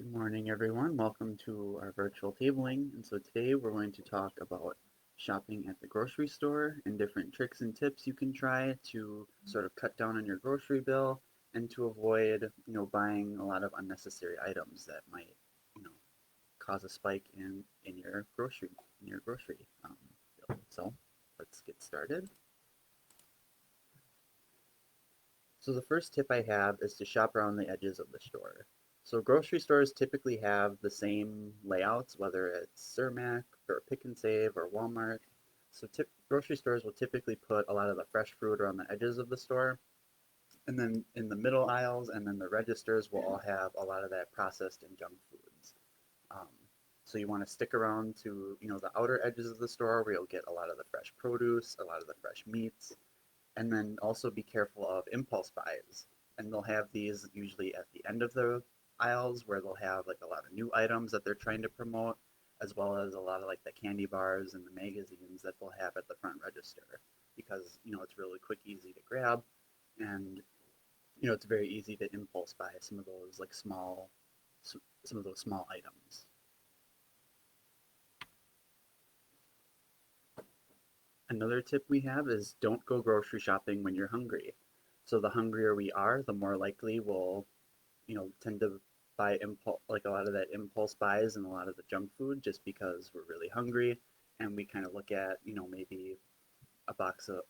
Good morning, everyone. Welcome to our virtual tabling. And so today we're going to talk about shopping at the grocery store and different tricks and tips you can try to sort of cut down on your grocery bill and to avoid, buying a lot of unnecessary items that might, you know, cause a spike in your grocery bill. So let's get started. So the first tip I have is to shop around the edges of the store. So grocery stores typically have the same layouts, whether it's Cermak or Pick and Save or Walmart. So grocery stores will typically put a lot of the fresh fruit around the edges of the store, and then in the middle aisles and then the registers will all have a lot of that processed and junk foods. Um, so you want to stick around to the outer edges of the store where you'll get a lot of the fresh produce, a lot of the fresh meats, and then also be careful of impulse buys. And they'll have these usually at the end of the aisles where they'll have like a lot of new items that they're trying to promote, as well as a lot of like the candy bars and the magazines that they'll have at the front register because it's really quick, easy to grab, and it's very easy to impulse buy some of those like some of those small items. Another tip we have is don't go grocery shopping when you're hungry. So the hungrier we are, the more likely we'll tend to buy impulse, like a lot of that impulse buys and a lot of the junk food just because we're really hungry, and we kind of look at maybe a box of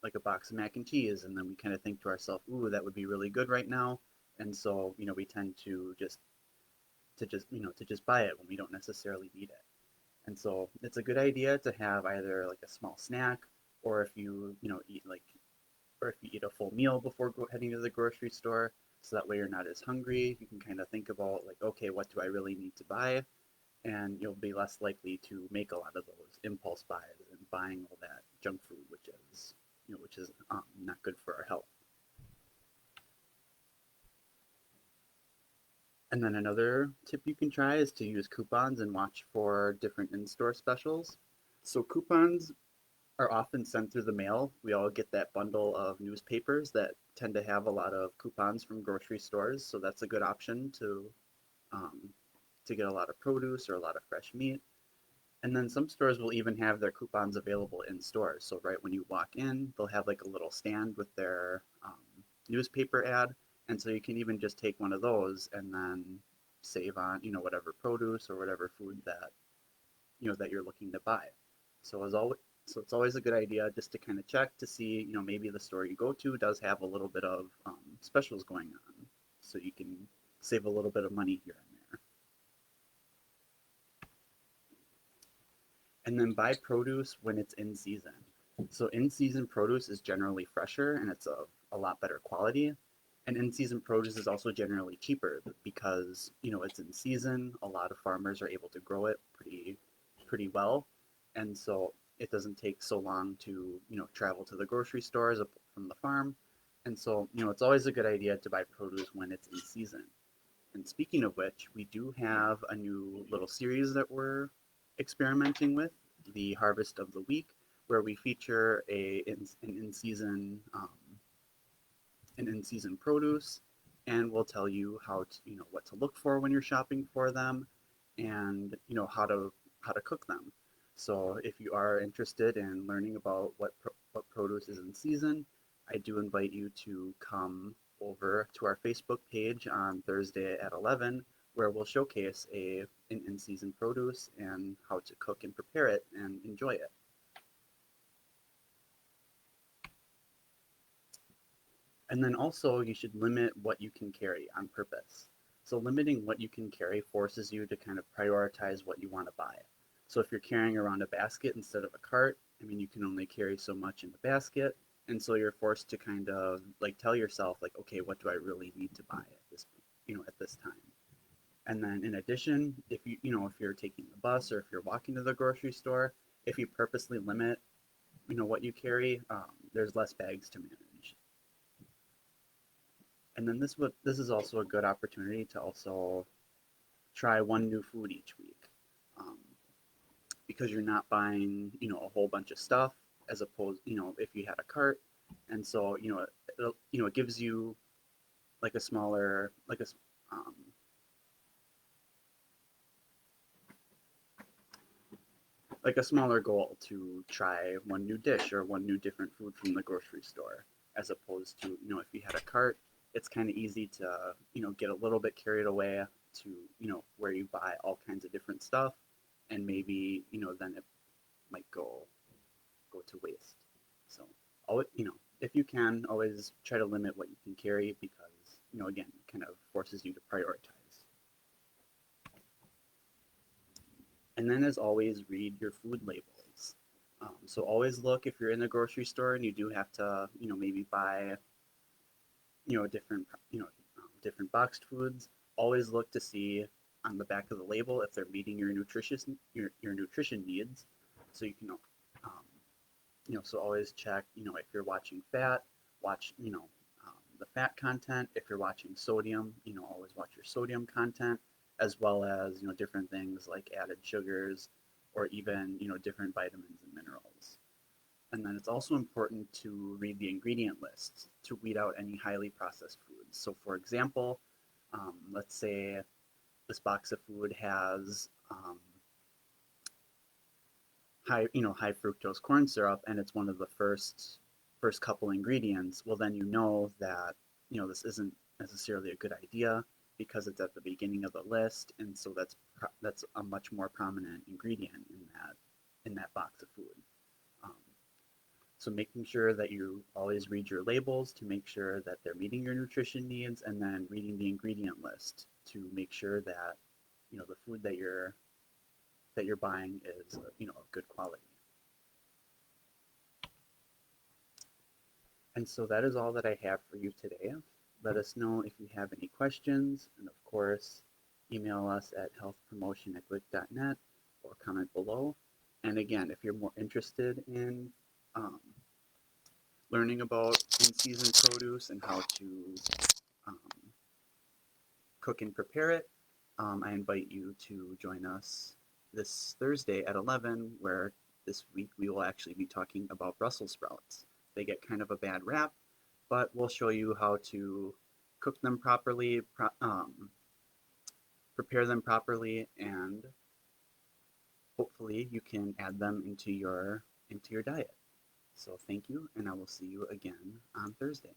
like a box of mac and cheese, and then we kind of think to ourselves, ooh, that would be really good right now, and so we tend to just buy it when we don't necessarily need it. And so it's a good idea to have either like a small snack, or if you eat like or if you eat a full meal before heading to the grocery store, so that way you're not as hungry. You can kind of think about like, okay, what do I really need to buy? And you'll be less likely to make a lot of those impulse buys and buying all that junk food, which is not good for our health. And then another tip you can try is to use coupons and watch for different in-store specials. So coupons are often sent through the mail. We all get that bundle of newspapers that tend to have a lot of coupons from grocery stores, so that's a good option um, to get a lot of produce or a lot of fresh meat. And then some stores will even have their coupons available in stores. So right when you walk in, they'll have like a little stand with their newspaper ad, and so you can even just take one of those and then save on whatever produce or whatever food that you're looking to buy. So as always, so it's always a good idea just to kind of check to see, maybe the store you go to does have a little bit of specials going on, so you can save a little bit of money here and there. And then buy produce when it's in season. So in season produce is generally fresher and it's of a lot better quality. And in season produce is also generally cheaper because it's in season. A lot of farmers are able to grow it pretty well, and so it doesn't take so long to travel to the grocery stores from the farm. And so it's always a good idea to buy produce when it's in season. And speaking of which, we do have a new little series that we're experimenting with, the Harvest of the Week, where we feature an in-season produce, and we'll tell you what to look for when you're shopping for them, and how to cook them. So if you are interested in learning about what produce is in season, I do invite you to come over to our Facebook page on Thursday at 11, where we'll showcase an in-season produce and how to cook and prepare it and enjoy it. And then also, you should limit what you can carry on purpose. So limiting what you can carry forces you to kind of prioritize what you want to buy. So if you're carrying around a basket instead of a cart, I mean, you can only carry so much in the basket. And so you're forced to kind of like tell yourself like, okay, what do I really need to buy at this time? And then in addition, if you're taking the bus or if you're walking to the grocery store, if you purposely limit, what you carry, there's less bags to manage. And then this is also a good opportunity to also try one new food each week, um, because you're not buying a whole bunch of stuff as opposed if you had a cart, and so it gives you like a smaller um, like a smaller goal to try one new dish or one new different food from the grocery store, as opposed to, if you had a cart, it's kind of easy to, get a little bit carried away to, where you buy all kinds of different stuff, and maybe, then it might go to waste. So, always, if you can, always try to limit what you can carry because, again, it kind of forces you to prioritize. And then, as always, read your food labels. So always look if you're in the grocery store and you do have to, maybe buy, different, different boxed foods. Always look to see on the back of the label if they're meeting your nutrition needs. So you can, so always check, if you're watching fat, watch, the fat content. If you're watching sodium, always watch your sodium content, as well as, different things like added sugars or even, different vitamins and minerals. And then it's also important to read the ingredient list to weed out any highly processed foods. So for example, let's say this box of food has high fructose corn syrup, and it's one of the first couple ingredients. Well, then that this isn't necessarily a good idea because it's at the beginning of the list, and so that's a much more prominent ingredient in that box of food. Um, so making sure that you always read your labels to make sure that they're meeting your nutrition needs, and then reading the ingredient list to make sure that the food that you're buying is of good quality. And so that is all that I have for you today. Let us know if you have any questions, and of course, email us at healthpromotion@glick.net or comment below. And again, if you're more interested in learning about in-season produce and how to um, cook and prepare it, I invite you to join us this Thursday at 11, where this week we will actually be talking about Brussels sprouts. They get kind of a bad rap, but we'll show you how to cook them properly, prepare them properly, and hopefully you can add them into your diet. So thank you, and I will see you again on Thursday.